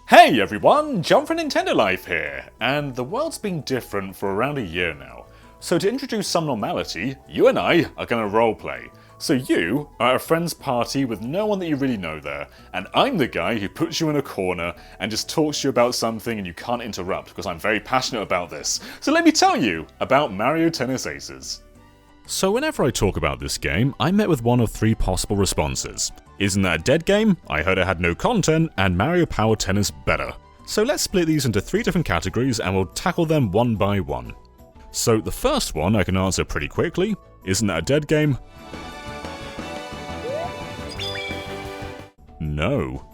Hey everyone, John from Nintendo Life here, and the world's been different for around a year now. So to introduce some normality, you and I are going to roleplay. So you are at a friend's party with no one that you really know there, and I'm the guy who puts you in a corner and just talks to you about something and you can't interrupt because I'm very passionate about this. So let me tell you about Mario Tennis Aces. So whenever I talk about this game, I'm met with one of three possible responses. Isn't that a dead game? I heard it had no content, and Mario Power Tennis better. So let's split these into three different categories and we'll tackle them one by one. So the first one I can answer pretty quickly. Isn't that a dead game? No.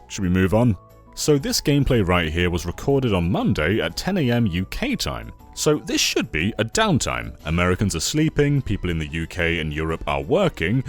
Should we move on? So this gameplay right here was recorded on Monday at 10 AM UK time. So this should be a downtime. Americans are sleeping, people in the UK and Europe are working,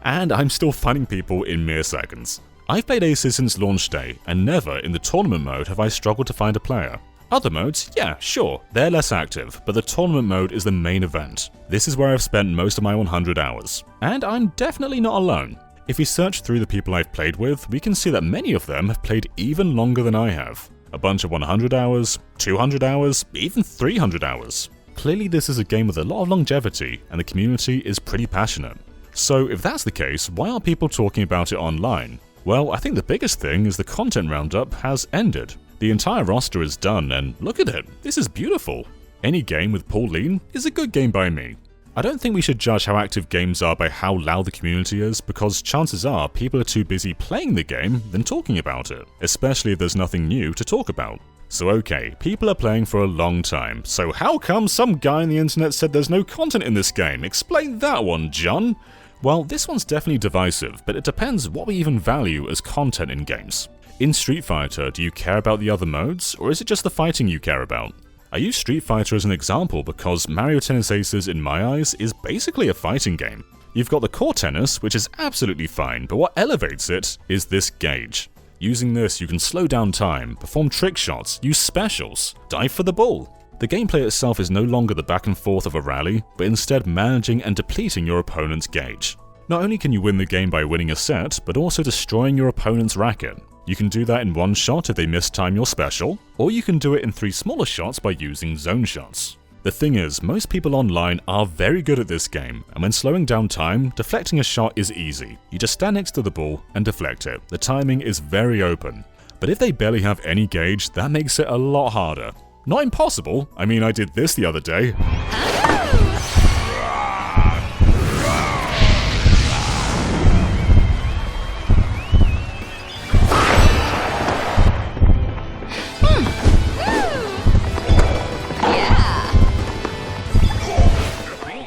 and I'm still finding people in mere seconds. I've played Aces since launch day, and never in the tournament mode have I struggled to find a player. Other modes, yeah, sure, they're less active, but the tournament mode is the main event. This is where I've spent most of my 100 hours. And I'm definitely not alone. If we search through the people I've played with, we can see that many of them have played even longer than I have. A bunch of 100 hours, 200 hours, even 300 hours. Clearly this is a game with a lot of longevity, and the community is pretty passionate. So if that's the case, why aren't people talking about it online? Well, I think the biggest thing is the content roundup has ended. The entire roster is done, and look at it, this is beautiful. Any game with Pauline is a good game by me. I don't think we should judge how active games are by how loud the community is, because chances are people are too busy playing the game than talking about it, especially if there's nothing new to talk about. So okay, people are playing for a long time, so how come some guy on the internet said there's no content in this game? Explain that one, John! Well, this one's definitely divisive, but it depends what we even value as content in games. In Street Fighter, do you care about the other modes, or is it just the fighting you care about? I use Street Fighter as an example because Mario Tennis Aces, in my eyes, is basically a fighting game. You've got the core tennis, which is absolutely fine, but what elevates it is this gauge. Using this, you can slow down time, perform trick shots, use specials, dive for the ball. The gameplay itself is no longer the back and forth of a rally, but instead managing and depleting your opponent's gauge. Not only can you win the game by winning a set, but also destroying your opponent's racket. You can do that in one shot if they mistime your special, or you can do it in 3 smaller shots by using zone shots. The thing is, most people online are very good at this game, and when slowing down time, deflecting a shot is easy. You just stand next to the ball and deflect it. The timing is very open. But if they barely have any gauge, that makes it a lot harder. Not impossible, I mean I did this the other day.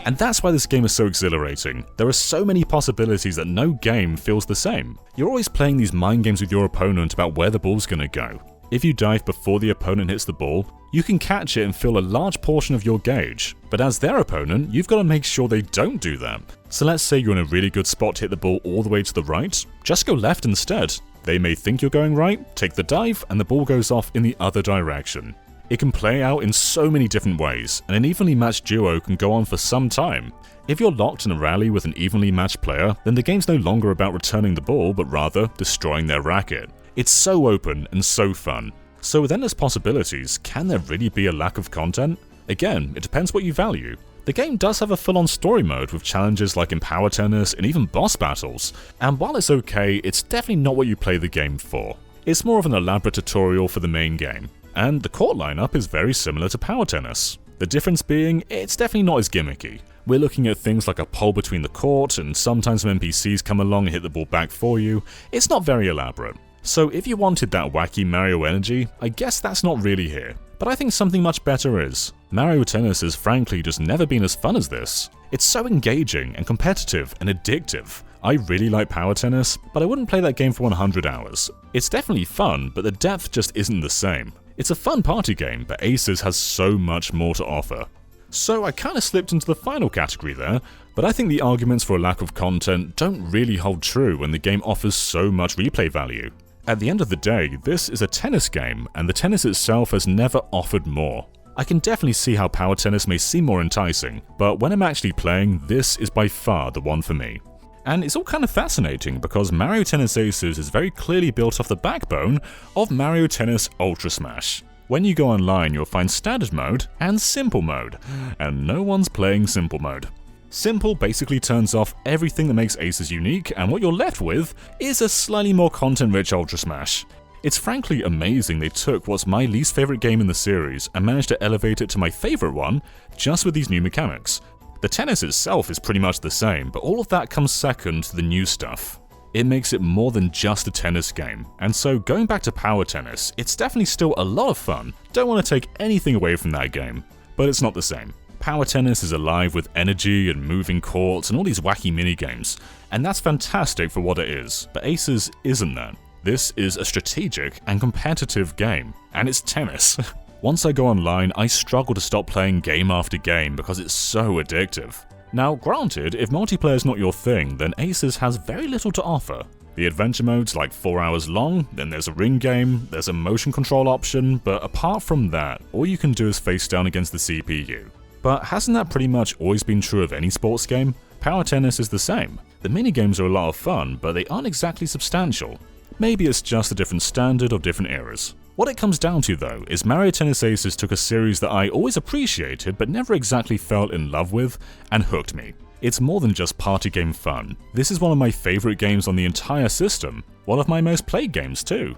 And that's why this game is so exhilarating. There are so many possibilities that no game feels the same. You're always playing these mind games with your opponent about where the ball's gonna go. If you dive before the opponent hits the ball, you can catch it and fill a large portion of your gauge. But as their opponent, you've got to make sure they don't do that. So let's say you're in a really good spot to hit the ball all the way to the right, just go left instead. They may think you're going right, take the dive, and the ball goes off in the other direction. It can play out in so many different ways, and an evenly matched duo can go on for some time. If you're locked in a rally with an evenly matched player, then the game's no longer about returning the ball, but rather destroying their racket. It's so open and so fun. So with endless possibilities, can there really be a lack of content? Again, it depends what you value. The game does have a full-on story mode with challenges like in Power Tennis and even boss battles, and while it's okay, it's definitely not what you play the game for. It's more of an elaborate tutorial for the main game. And the court lineup is very similar to Power Tennis. The difference being, it's definitely not as gimmicky. We're looking at things like a pole between the court, and sometimes some NPCs come along and hit the ball back for you. It's not very elaborate. So if you wanted that wacky Mario energy, I guess that's not really here. But I think something much better is. Mario Tennis has frankly just never been as fun as this. It's so engaging and competitive and addictive. I really like Power Tennis, but I wouldn't play that game for 100 hours. It's definitely fun, but the depth just isn't the same. It's a fun party game, but Aces has so much more to offer. So I kinda slipped into the final category there, but I think the arguments for a lack of content don't really hold true when the game offers so much replay value. At the end of the day, this is a tennis game, and the tennis itself has never offered more. I can definitely see how Power Tennis may seem more enticing, but when I'm actually playing, this is by far the one for me. And it's all kind of fascinating because Mario Tennis Aces is very clearly built off the backbone of Mario Tennis Ultra Smash. When you go online, you'll find Standard Mode and Simple Mode, and no one's playing Simple Mode. Simple basically turns off everything that makes Aces unique, and what you're left with is a slightly more content-rich Ultra Smash. It's frankly amazing they took what's my least favourite game in the series and managed to elevate it to my favourite one just with these new mechanics. The tennis itself is pretty much the same, but all of that comes second to the new stuff. It makes it more than just a tennis game, and so going back to Power Tennis, it's definitely still a lot of fun, don't want to take anything away from that game, but it's not the same. Power Tennis is alive with energy and moving courts and all these wacky minigames, and that's fantastic for what it is, but Aces isn't that. This is a strategic and competitive game, and it's tennis. Once I go online, I struggle to stop playing game after game because it's so addictive. Now, granted, if multiplayer is not your thing, then Aces has very little to offer. The adventure mode's like 4 hours long, then there's a ring game, there's a motion control option, but apart from that, all you can do is face down against the CPU. But hasn't that pretty much always been true of any sports game? Power Tennis is the same. The minigames are a lot of fun, but they aren't exactly substantial. Maybe it's just a different standard of different eras. What it comes down to though is Mario Tennis Aces took a series that I always appreciated but never exactly fell in love with and hooked me. It's more than just party game fun. This is one of my favourite games on the entire system, one of my most played games too.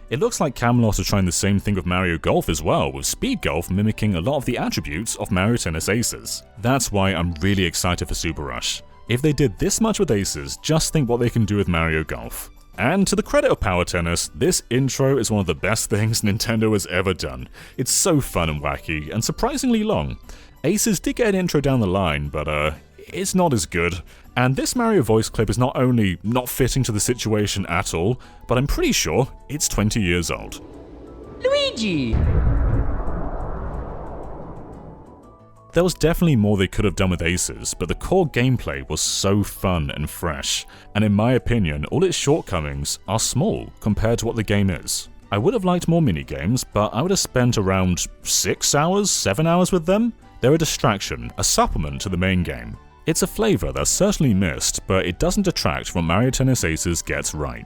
It looks like Camelot are trying the same thing with Mario Golf as well, with Speed Golf mimicking a lot of the attributes of Mario Tennis Aces. That's why I'm really excited for Super Rush. If they did this much with Aces, just think what they can do with Mario Golf. And to the credit of Power Tennis, this intro is one of the best things Nintendo has ever done. It's so fun and wacky, and surprisingly long. Aces did get an intro down the line, but it's not as good. And this Mario voice clip is not only not fitting to the situation at all, but I'm pretty sure it's 20 years old. Luigi! There was definitely more they could have done with Aces, but the core gameplay was so fun and fresh, and in my opinion, all its shortcomings are small compared to what the game is. I would have liked more minigames, but I would have spent around 6 hours, 7 hours with them. They're a distraction, a supplement to the main game. It's a flavour that's certainly missed, but it doesn't detract from what Mario Tennis Aces gets right.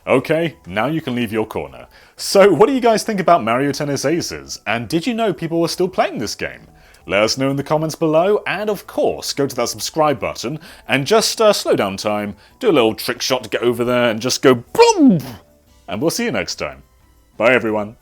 Okay, now you can leave your corner. So what do you guys think about Mario Tennis Aces? And did you know people were still playing this game? Let us know in the comments below, and of course, go to that subscribe button and just slow down time, do a little trick shot to get over there and just go BOOM! And we'll see you next time. Bye everyone.